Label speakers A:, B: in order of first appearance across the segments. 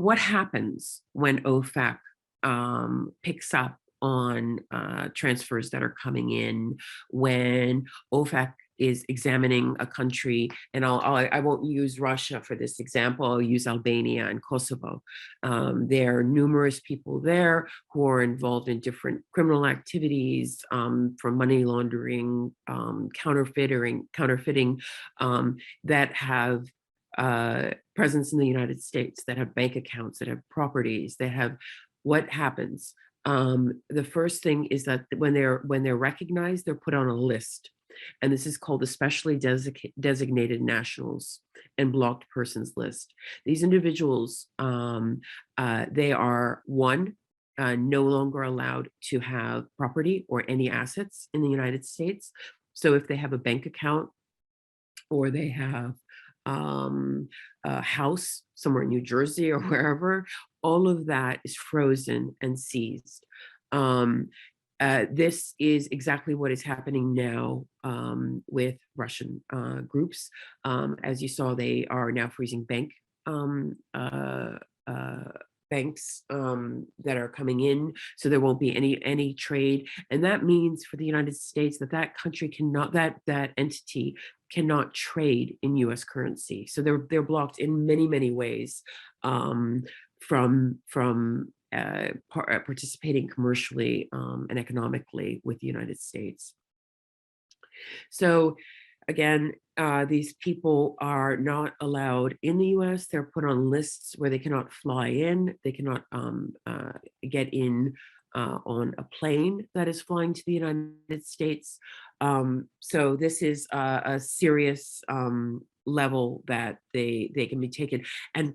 A: what happens when OFAC picks up on transfers that are coming in, when OFAC is examining a country, and I won't use Russia for this example, I'll use Albania and Kosovo. There are numerous people there who are involved in different criminal activities, from money laundering, counterfeiting, that have presence in the United States, that have bank accounts, that have properties, that have. What happens? The first thing is that when they're recognized, they're put on a list, and this is called the specially designated nationals and blocked persons list. These individuals, they are one, no longer allowed to have property or any assets in the United States. So if they have a bank account, or they have a house somewhere in New Jersey or wherever, all of that is frozen and seized. This is exactly what is happening now with Russian groups. As you saw, they are now freezing banks that are coming in, so there won't be any trade, and that means for the United States that country cannot, that entity cannot trade in U.S. currency. So they're blocked in many ways from participating commercially and economically with the United States. So again, these people are not allowed in the US. They're put on lists where they cannot fly in. They cannot get in on a plane that is flying to the United States. So this is a serious level that they can be taken. And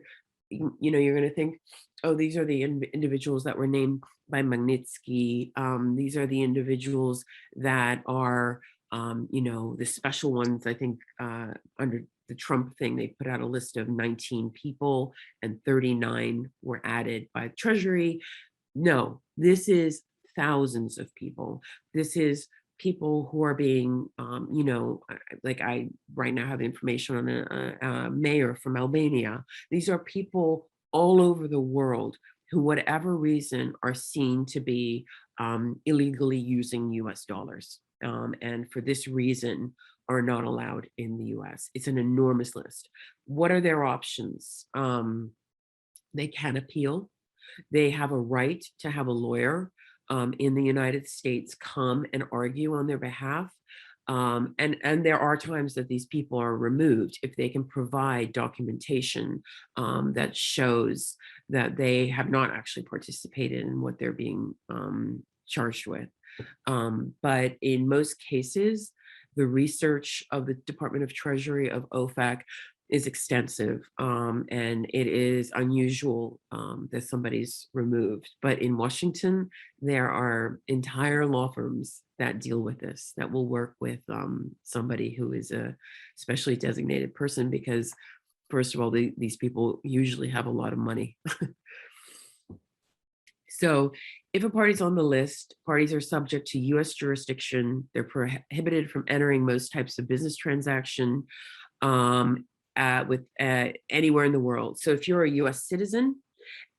A: you're going to think, oh, these are the individuals that were named by Magnitsky. These are the individuals that are the special ones. I think under the Trump thing, they put out a list of 19 people and 39 were added by Treasury. No, this is thousands of people. This is people who are being, like I right now have information on a mayor from Albania. These are people all over the world who, whatever reason, are seen to be illegally using US dollars. And for this reason are not allowed in the US. It's an enormous list. What are their options? They can appeal. They have a right to have a lawyer in the United States come and argue on their behalf. And there are times that these people are removed if they can provide documentation that shows that they have not actually participated in what they're being charged with. But in most cases, the research of the Department of Treasury of OFAC is extensive, and it is unusual that somebody's removed. But in Washington, there are entire law firms that deal with this, that will work with somebody who is a specially designated person, because first of all, these people usually have a lot of money. So if a party's on the list, parties are subject to US jurisdiction. They're prohibited from entering most types of business transaction with anywhere in the world. So if you're a US citizen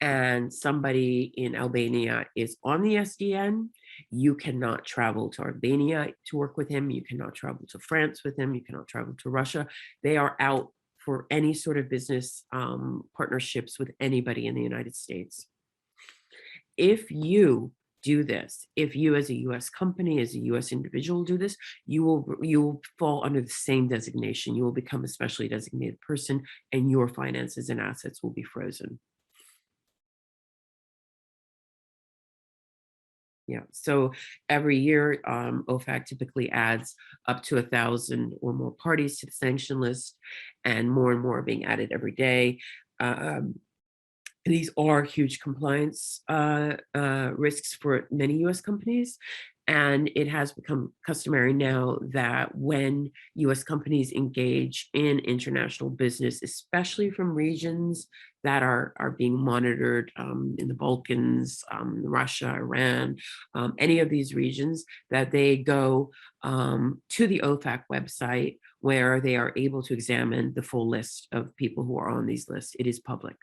A: and somebody in Albania is on the SDN, you cannot travel to Albania to work with him. You cannot travel to France with him. You cannot travel to Russia. They are out for any sort of business partnerships with anybody in the United States. If you do this, if you as a US company, as a US individual do this, you will fall under the same designation. You will become a specially designated person, and your finances and assets will be frozen. Yeah, so every year, OFAC typically adds up to 1,000 or more parties to the sanction list, and more are being added every day. These are huge compliance risks for many US companies. And it has become customary now that when US companies engage in international business, especially from regions that are being monitored in the Balkans, Russia, Iran, any of these regions, that they go to the OFAC website, where they are able to examine the full list of people who are on these lists. It is public.